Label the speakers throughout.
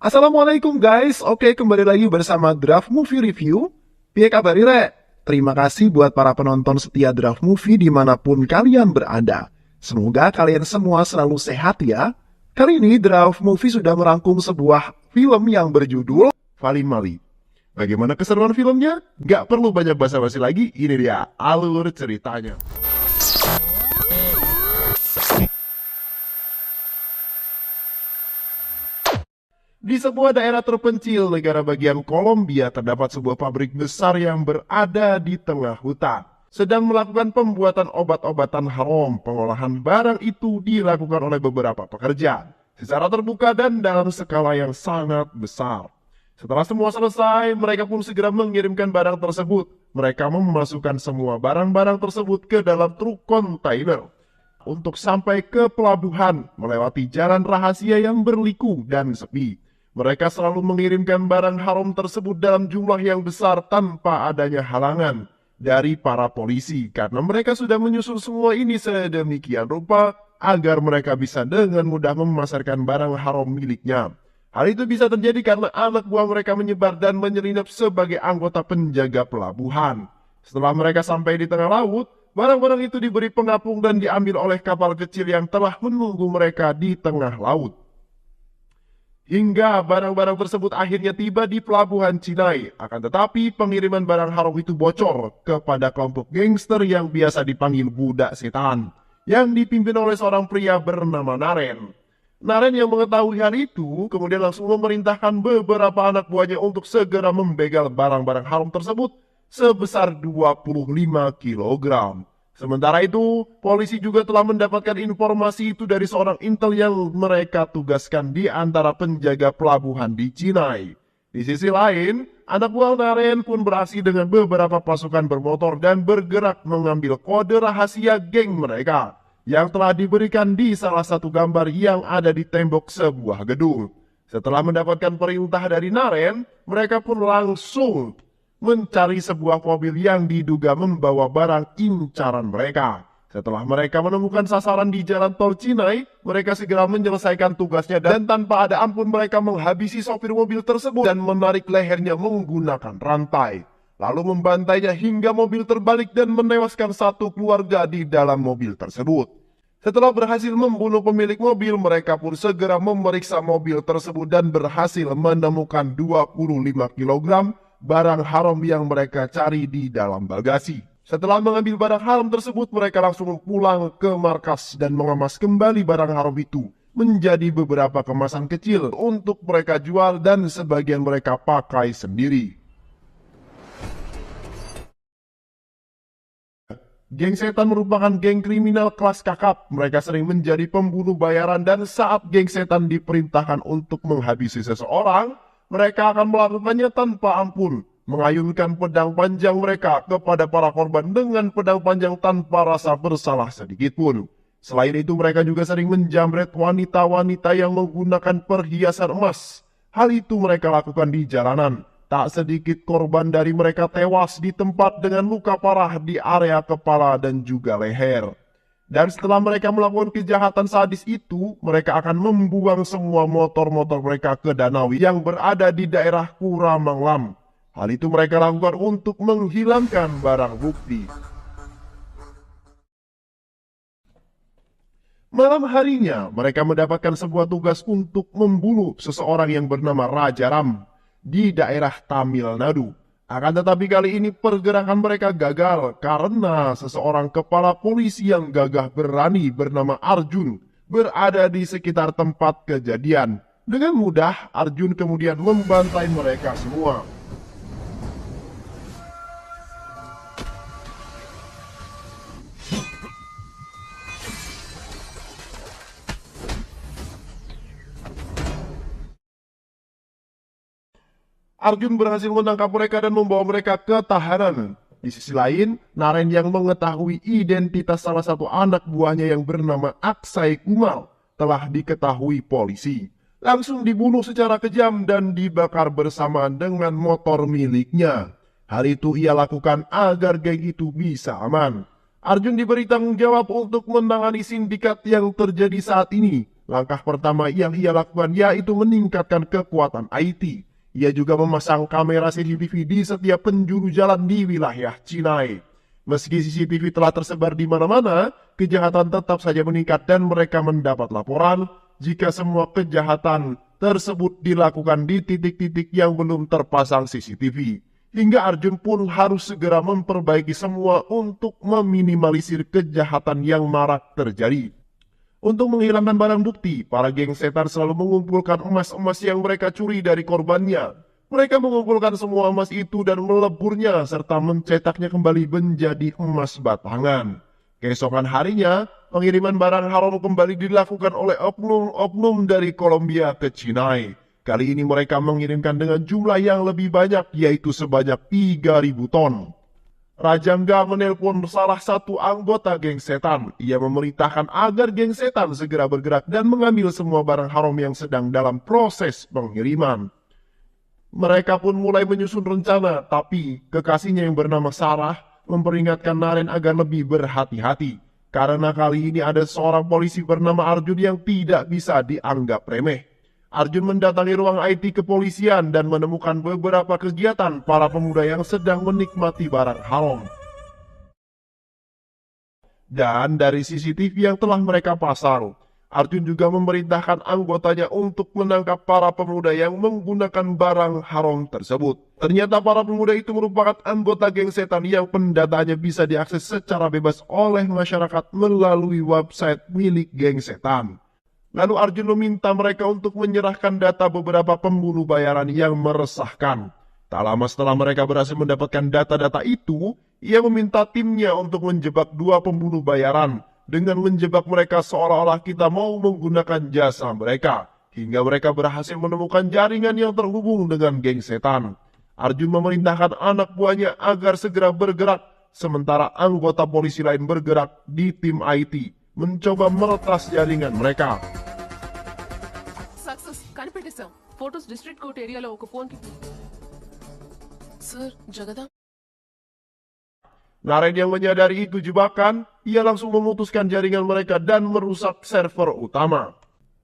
Speaker 1: Assalamualaikum guys, oke kembali lagi bersama Draft Movie Review. Piye kabar Rek? Terima kasih buat para penonton setia Draft Movie dimanapun kalian berada. Semoga kalian semua selalu sehat ya. Kali ini Draft Movie sudah merangkum sebuah film yang berjudul Valin Mali. Bagaimana keseruan filmnya? Gak perlu banyak basa-basi lagi, ini dia alur ceritanya. Di sebuah daerah terpencil negara bagian Kolombia terdapat sebuah pabrik besar yang berada di tengah hutan. Sedang melakukan pembuatan obat-obatan haram. Pengolahan barang itu dilakukan oleh beberapa pekerja secara terbuka dan dalam skala yang sangat besar. Setelah semua selesai, mereka pun segera mengirimkan barang tersebut. Mereka memasukkan semua barang-barang tersebut ke dalam truk kontainer untuk sampai ke pelabuhan melewati jalan rahasia yang berliku dan sepi. Mereka selalu mengirimkan barang haram tersebut dalam jumlah yang besar tanpa adanya halangan dari para polisi karena mereka sudah menyusun semua ini sedemikian rupa agar mereka bisa dengan mudah memasarkan barang haram miliknya. Hal itu bisa terjadi karena anak buah mereka menyebar dan menyelinap sebagai anggota penjaga pelabuhan. Setelah mereka sampai di tengah laut, barang-barang itu diberi pengapung dan diambil oleh kapal kecil yang telah menunggu mereka di tengah laut. Hingga barang-barang tersebut akhirnya tiba di pelabuhan Cinai. Akan tetapi pengiriman barang haram itu bocor kepada kelompok gangster yang biasa dipanggil budak setan, yang dipimpin oleh seorang pria bernama Naren. Naren yang mengetahui hal itu kemudian langsung memerintahkan beberapa anak buahnya untuk segera membegal barang-barang haram tersebut sebesar 25 kilogram. Sementara itu, polisi juga telah mendapatkan informasi itu dari seorang intel yang mereka tugaskan di antara penjaga pelabuhan di Cinai. Di sisi lain, anak buah Naren pun beraksi dengan beberapa pasukan bermotor dan bergerak mengambil kode rahasia geng mereka yang telah diberikan di salah satu gambar yang ada di tembok sebuah gedung. Setelah mendapatkan perintah dari Naren, mereka pun langsung mencari sebuah mobil yang diduga membawa barang incaran mereka. Setelah mereka menemukan sasaran di jalan tol Cinai, mereka segera menyelesaikan tugasnya dan tanpa ada ampun mereka menghabisi sopir mobil tersebut dan menarik lehernya menggunakan rantai. Lalu membantainya hingga mobil terbalik dan menewaskan satu keluarga di dalam mobil tersebut. Setelah berhasil membunuh pemilik mobil, mereka pun segera memeriksa mobil tersebut dan berhasil menemukan 25 kilogram barang haram yang mereka cari di dalam bagasi. Setelah mengambil barang haram tersebut, mereka langsung pulang ke markas dan mengemas kembali barang haram itu menjadi beberapa kemasan kecil untuk mereka jual dan sebagian mereka pakai sendiri. Geng setan merupakan geng kriminal kelas kakap. Mereka sering menjadi pembunuh bayaran dan saat geng setan diperintahkan untuk menghabisi seseorang, mereka akan melakukannya tanpa ampun, mengayunkan pedang panjang mereka kepada para korban dengan pedang panjang tanpa rasa bersalah sedikit pun. Selain itu mereka juga sering menjamret wanita-wanita yang menggunakan perhiasan emas. Hal itu mereka lakukan di jalanan. Tak sedikit korban dari mereka tewas di tempat dengan luka parah di area kepala dan juga leher. Dan setelah mereka melakukan kejahatan sadis itu, mereka akan membuang semua motor-motor mereka ke danau yang berada di daerah Kuramanglam. Hal itu mereka lakukan untuk menghilangkan barang bukti. Malam harinya, mereka mendapatkan sebuah tugas untuk membunuh seseorang yang bernama Raja Ram di daerah Tamil Nadu. Akan tetapi kali ini pergerakan mereka gagal karena seseorang kepala polisi yang gagah berani bernama Arjun berada di sekitar tempat kejadian. Dengan mudah, Arjun kemudian membantai mereka semua. Arjun berhasil menangkap mereka dan membawa mereka ke tahanan. Di sisi lain, Naren yang mengetahui identitas salah satu anak buahnya yang bernama Aksai Kumal telah diketahui polisi. Langsung dibunuh secara kejam dan dibakar bersamaan dengan motor miliknya. Hal itu ia lakukan agar geng itu bisa aman. Arjun diberi tanggung jawab untuk menangani sindikat yang terjadi saat ini. Langkah pertama yang ia lakukan yaitu meningkatkan kekuatan IT. Ia juga memasang kamera CCTV di setiap penjuru jalan di wilayah Chennai. Meski CCTV telah tersebar di mana-mana, kejahatan tetap saja meningkat dan mereka mendapat laporan jika semua kejahatan tersebut dilakukan di titik-titik yang belum terpasang CCTV. Hingga Arjun pun harus segera memperbaiki semua untuk meminimalisir kejahatan yang marak terjadi. Untuk menghilangkan barang bukti, para geng setan selalu mengumpulkan emas-emas yang mereka curi dari korbannya. Mereka mengumpulkan semua emas itu dan meleburnya serta mencetaknya kembali menjadi emas batangan. Keesokan harinya, pengiriman barang haram kembali dilakukan oleh oknum-oknum dari Kolombia ke Chennai. Kali ini mereka mengirimkan dengan jumlah yang lebih banyak, yaitu sebanyak 3.000 ton. Rajangga menelpon salah satu anggota geng setan. Ia memerintahkan agar geng setan segera bergerak dan mengambil semua barang haram yang sedang dalam proses pengiriman. Mereka pun mulai menyusun rencana, tapi kekasihnya yang bernama Sarah memperingatkan Naren agar lebih berhati-hati. Karena kali ini ada seorang polisi bernama Arjun yang tidak bisa dianggap remeh. Arjun mendatangi ruang IT kepolisian dan menemukan beberapa kegiatan para pemuda yang sedang menikmati barang haram. Dan dari CCTV yang telah mereka pasang, Arjun juga memerintahkan anggotanya untuk menangkap para pemuda yang menggunakan barang haram tersebut. Ternyata para pemuda itu merupakan anggota geng setan yang pendataannya bisa diakses secara bebas oleh masyarakat melalui website milik geng setan. Lalu Arjun meminta mereka untuk menyerahkan data beberapa pembunuh bayaran yang meresahkan. Tak lama setelah mereka berhasil mendapatkan data-data itu, ia meminta timnya untuk menjebak 2 pembunuh bayaran dengan menjebak mereka seolah-olah kita mau menggunakan jasa mereka, hingga mereka berhasil menemukan jaringan yang terhubung dengan geng setan. Arjun memerintahkan anak buahnya agar segera bergerak, sementara anggota polisi lain bergerak di tim IT, mencoba meretas jaringan mereka.
Speaker 2: Success కనిపెట్టేశాం. Photos district court ఏరియాలో ఒక ఫోన్ కి సార్ జగదా
Speaker 1: Naren yang menyadari itu jebakan, ia langsung memutuskan jaringan mereka dan merusak server utama.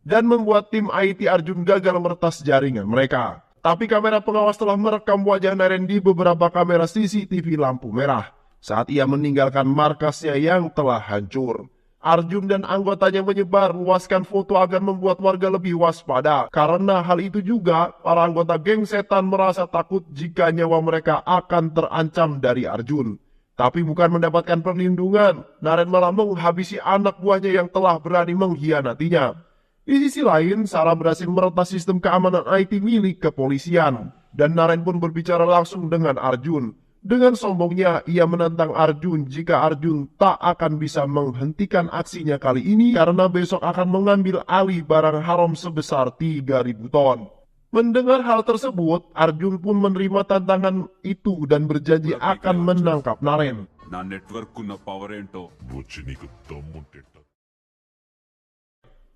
Speaker 1: Dan membuat tim IT Arjun gagal meretas jaringan mereka. Tapi kamera pengawas telah merekam wajah Naren di beberapa kamera CCTV lampu merah saat ia meninggalkan markasnya yang telah hancur. Arjun dan anggotanya menyebar luaskan foto agar membuat warga lebih waspada. Karena hal itu juga, para anggota geng setan merasa takut jika nyawa mereka akan terancam dari Arjun. Tapi bukan mendapatkan perlindungan, Naren malah menghabisi anak buahnya yang telah berani mengkhianatinya. Di sisi lain, Sarah berhasil meretas sistem keamanan IT milik kepolisian. Dan Naren pun berbicara langsung dengan Arjun. Dengan sombongnya, ia menantang Arjun jika Arjun tak akan bisa menghentikan aksinya kali ini karena besok akan mengambil alih barang haram sebesar 3.000 ton. Mendengar hal tersebut, Arjun pun menerima tantangan itu dan berjanji akan menangkap Naren.
Speaker 3: నా నెట్వర్క్ ఉన్న పవర్ ఏంటో
Speaker 4: వచ్చి నీకు దమ్ముంటే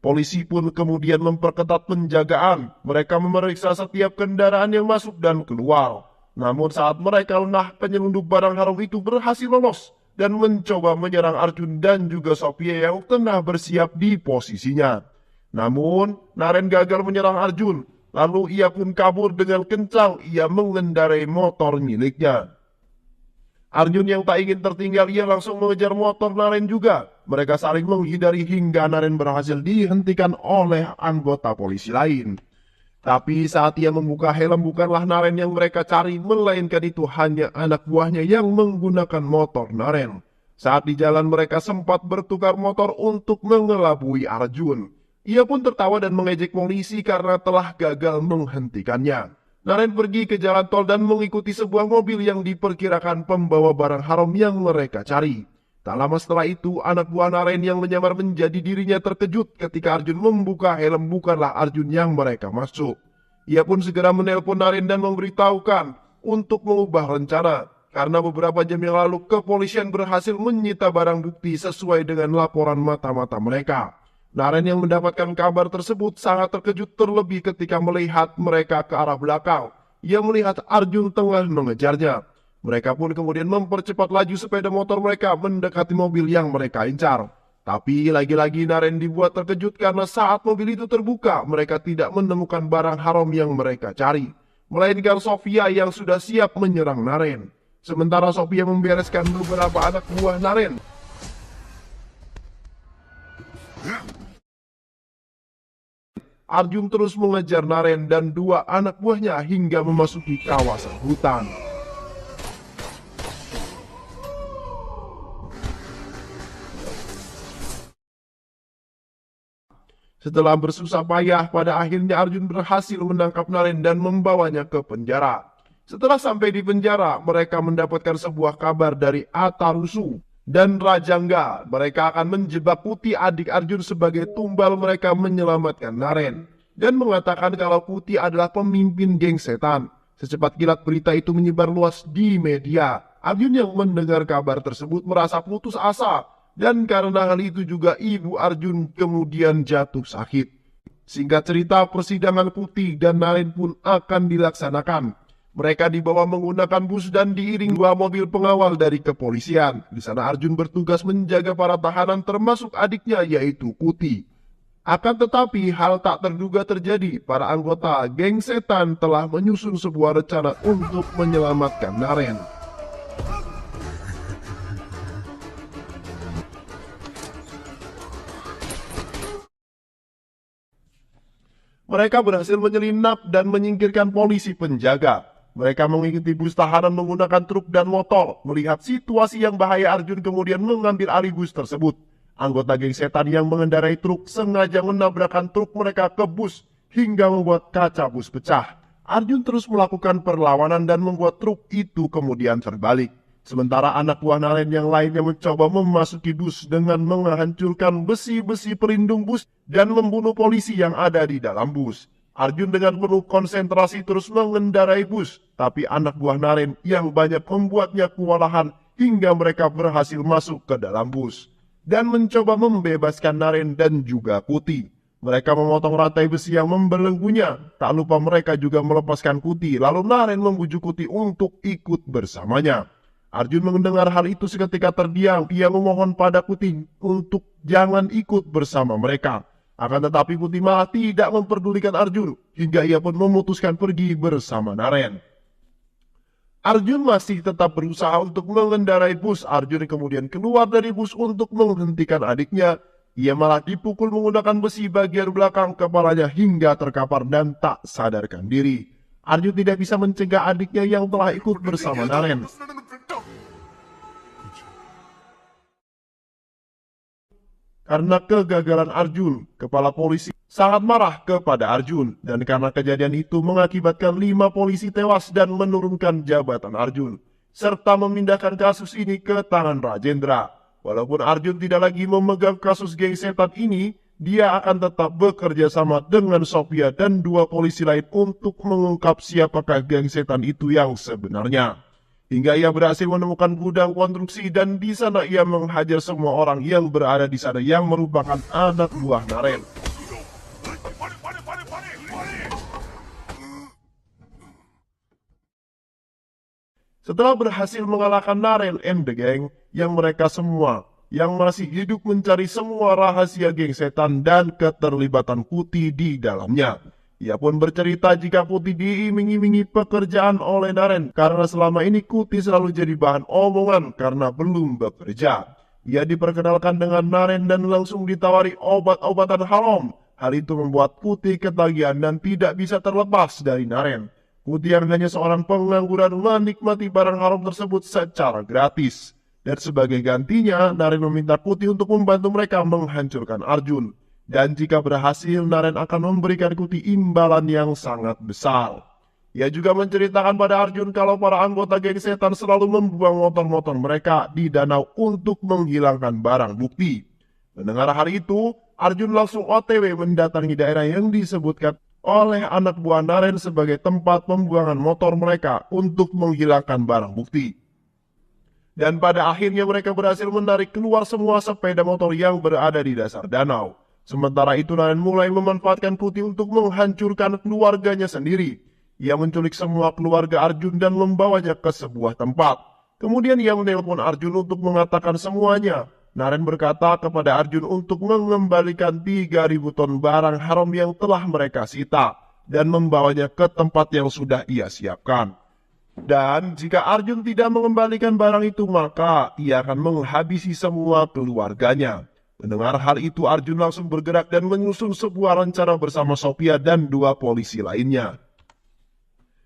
Speaker 1: Polisi pun kemudian memperketat penjagaan. Mereka memeriksa setiap kendaraan yang masuk dan keluar. Namun saat mereka lengah, penyelundup barang haram itu berhasil lolos dan mencoba menyerang Arjun dan juga Sophia yang tengah bersiap di posisinya. Namun, Naren gagal menyerang Arjun. Lalu ia pun kabur dengan kencang. Ia mengendarai motor miliknya. Arjun yang tak ingin tertinggal, ia langsung mengejar motor Naren juga. Mereka saling menghindari hingga Naren berhasil dihentikan oleh anggota polisi lain. Tapi saat ia membuka helm, bukanlah Naren yang mereka cari, melainkan itu hanya anak buahnya yang menggunakan motor Naren. Saat di jalan mereka sempat bertukar motor untuk mengelabui Arjun. Ia pun tertawa dan mengejek polisi karena telah gagal menghentikannya. Naren pergi ke jalan tol dan mengikuti sebuah mobil yang diperkirakan pembawa barang haram yang mereka cari. Tak lama setelah itu, anak buah Naren yang menyamar menjadi dirinya terkejut ketika Arjun membuka helm bukanlah Arjun yang mereka maksud. Ia pun segera menelpon Naren dan memberitahukan untuk mengubah rencana. Karena beberapa jam yang lalu, kepolisian berhasil menyita barang bukti sesuai dengan laporan mata-mata mereka. Naren yang mendapatkan kabar tersebut sangat terkejut terlebih ketika melihat mereka ke arah belakang. Ia melihat Arjun tengah mengejarnya. Mereka pun kemudian mempercepat laju sepeda motor mereka mendekati mobil yang mereka incar. Tapi lagi-lagi Naren dibuat terkejut karena saat mobil itu terbuka, mereka tidak menemukan barang haram yang mereka cari, melainkan Sofia yang sudah siap menyerang Naren. Sementara Sofia membereskan beberapa anak buah Naren. Arjun terus mengejar Naren dan dua anak buahnya hingga memasuki kawasan hutan. Setelah bersusah payah, pada akhirnya Arjun berhasil menangkap Naren dan membawanya ke penjara. Setelah sampai di penjara, mereka mendapatkan sebuah kabar dari Atarusu dan Rajangga. Mereka akan menjebak Putih, adik Arjun, sebagai tumbal mereka menyelamatkan Naren, dan mengatakan kalau Putih adalah pemimpin geng setan. Secepat kilat berita itu menyebar luas di media. Arjun yang mendengar kabar tersebut merasa putus asa. Dan karena hal itu juga ibu Arjun kemudian jatuh sakit. Singkat cerita, persidangan Putih dan Naren pun akan dilaksanakan. Mereka dibawa menggunakan bus dan diiring dua mobil pengawal dari kepolisian. Di sana Arjun bertugas menjaga para tahanan termasuk adiknya yaitu Putih. Akan tetapi hal tak terduga terjadi. Para anggota geng setan telah menyusun sebuah rencana untuk menyelamatkan Naren. Mereka berhasil menyelinap dan menyingkirkan polisi penjaga. Mereka mengikuti bus tahanan menggunakan truk dan motor. Melihat situasi yang bahaya, Arjun kemudian mengambil alih bus tersebut. Anggota geng setan yang mengendarai truk sengaja menabrakkan truk mereka ke bus hingga membuat kaca bus pecah. Arjun terus melakukan perlawanan dan membuat truk itu kemudian terbalik. Sementara anak buah Naren yang lainnya mencoba memasuki bus dengan menghancurkan besi-besi pelindung bus dan membunuh polisi yang ada di dalam bus. Arjun dengan penuh konsentrasi terus mengendarai bus, tapi anak buah Naren yang banyak membuatnya kewalahan hingga mereka berhasil masuk ke dalam bus dan mencoba membebaskan Naren dan juga Putih. Mereka memotong rantai besi yang membelenggunya. Tak lupa mereka juga melepaskan Putih, lalu Naren membujuk Putih untuk ikut bersamanya. Arjun mendengar hal itu seketika terdiam. Ia memohon pada Putih untuk jangan ikut bersama mereka. Akan tetapi Putih malah tidak memperdulikan Arjun, hingga ia pun memutuskan pergi bersama Naren. Arjun masih tetap berusaha untuk mengendarai bus. Arjun kemudian keluar dari bus untuk menghentikan adiknya. Ia malah dipukul menggunakan besi bagian belakang kepalanya hingga terkapar dan tak sadarkan diri. Arjun tidak bisa mencegah adiknya yang telah ikut bersama Naren. Karena kegagalan Arjun, kepala polisi sangat marah kepada Arjun. Dan karena kejadian itu mengakibatkan 5 polisi tewas dan menurunkan jabatan Arjun. Serta memindahkan kasus ini ke tangan Rajendra. Walaupun Arjun tidak lagi memegang kasus geng setan ini, dia akan tetap bekerja sama dengan Sofia dan 2 polisi lain untuk mengungkap siapakah geng setan itu yang sebenarnya. Hingga ia berhasil menemukan gudang konstruksi dan di sana ia menghajar semua orang yang berada di sana yang merupakan anak buah Naren. Setelah berhasil mengalahkan Naren and the Gang, yang mereka semua yang masih hidup mencari semua rahasia geng setan dan keterlibatan Putih di dalamnya. Ia pun bercerita jika Putih diiming-imingi pekerjaan oleh Naren karena selama ini Putih selalu jadi bahan omongan karena belum bekerja. Ia diperkenalkan dengan Naren dan langsung ditawari obat-obatan haram. Hal itu membuat Putih ketagihan dan tidak bisa terlepas dari Naren. Putih yang hanya seorang pengangguran menikmati barang haram tersebut secara gratis. Dan sebagai gantinya, Naren meminta Putih untuk membantu mereka menghancurkan Arjun. Dan jika berhasil, Naren akan memberikan Putih imbalan yang sangat besar. Ia juga menceritakan pada Arjun kalau para anggota geng setan selalu membuang motor-motor mereka di danau untuk menghilangkan barang bukti. Mendengar hal itu, Arjun langsung OTW mendatangi daerah yang disebutkan oleh anak buah Naren sebagai tempat pembuangan motor mereka untuk menghilangkan barang bukti. Dan pada akhirnya mereka berhasil menarik keluar semua sepeda motor yang berada di dasar danau. Sementara itu Naren mulai memanfaatkan Putih untuk menghancurkan keluarganya sendiri. Ia menculik semua keluarga Arjun dan membawanya ke sebuah tempat. Kemudian ia menelpon Arjun untuk mengatakan semuanya. Naren berkata kepada Arjun untuk mengembalikan 3.000 ton barang haram yang telah mereka sita dan membawanya ke tempat yang sudah ia siapkan. Dan jika Arjun tidak mengembalikan barang itu, maka ia akan menghabisi semua keluarganya. Mendengar hal itu, Arjun langsung bergerak dan menyusun sebuah rencana bersama Sophia dan 2 polisi lainnya.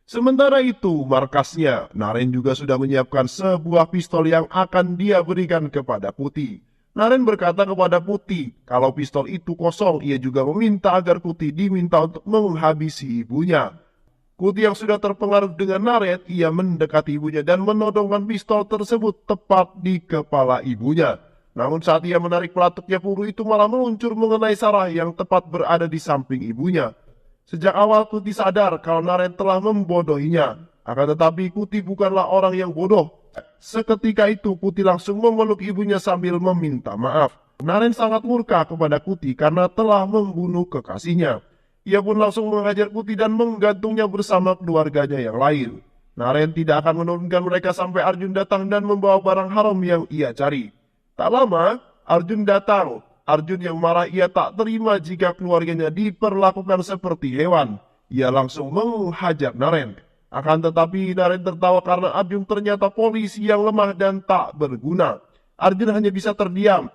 Speaker 1: Sementara itu, markasnya, Naren juga sudah menyiapkan sebuah pistol yang akan dia berikan kepada Putih. Naren berkata kepada Putih, kalau pistol itu kosong, ia juga meminta agar Putih diminta untuk menghabisi ibunya. Putih yang sudah terpengaruh dengan Naren, ia mendekati ibunya dan menodongkan pistol tersebut tepat di kepala ibunya. Namun saat ia menarik pelatuknya, peluru itu malah meluncur mengenai Sarah yang tepat berada di samping ibunya. Sejak awal Putih sadar kalau Naren telah membodohinya. Akan tetapi Putih bukanlah orang yang bodoh. Seketika itu Putih langsung memeluk ibunya sambil meminta maaf. Naren sangat murka kepada Putih karena telah membunuh kekasihnya. Ia pun langsung menghajar Putih dan menggantungnya bersama keluarganya yang lain. Naren tidak akan menurunkan mereka sampai Arjun datang dan membawa barang haram yang ia cari. Tak lama, Arjun datang. Arjun yang marah, ia tak terima jika keluarganya diperlakukan seperti hewan. Ia langsung menghajar Naren. Akan tetapi Naren tertawa karena Arjun ternyata polisi yang lemah dan tak berguna. Arjun hanya bisa terdiam.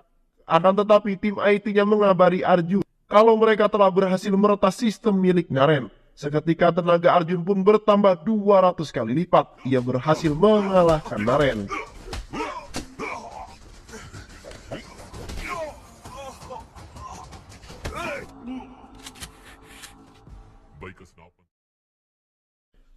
Speaker 1: Akan tetapi tim IT-nya mengabari Arjun kalau mereka telah berhasil meretas sistem milik Naren. Seketika tenaga Arjun pun bertambah 200 kali lipat. Ia berhasil mengalahkan Naren.
Speaker 4: Baiklah, kenapa?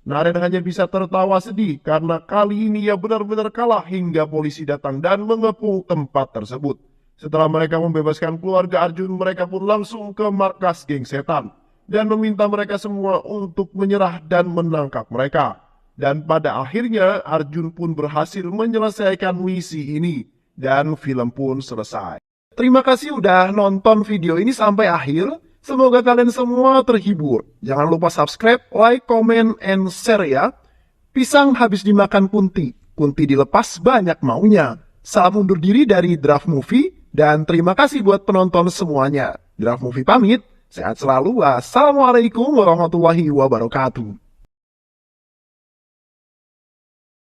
Speaker 1: Naren hanya bisa tertawa sedih karena kali ini ia benar-benar kalah hingga polisi datang dan mengepung tempat tersebut. Setelah mereka membebaskan keluarga Arjun, mereka pun langsung ke markas geng setan dan meminta mereka semua untuk menyerah dan menangkap mereka. Dan pada akhirnya Arjun pun berhasil menyelesaikan misi ini dan film pun selesai. Terima kasih udah nonton video ini sampai akhir. Semoga kalian semua terhibur. Jangan lupa subscribe, like, comment, and share ya. Pisang habis dimakan Kunti. Kunti dilepas banyak maunya. Salam undur diri dari Draft Movie. Dan terima kasih buat penonton semuanya. Draft Movie pamit. Sehat selalu. Wassalamualaikum warahmatullahi wabarakatuh.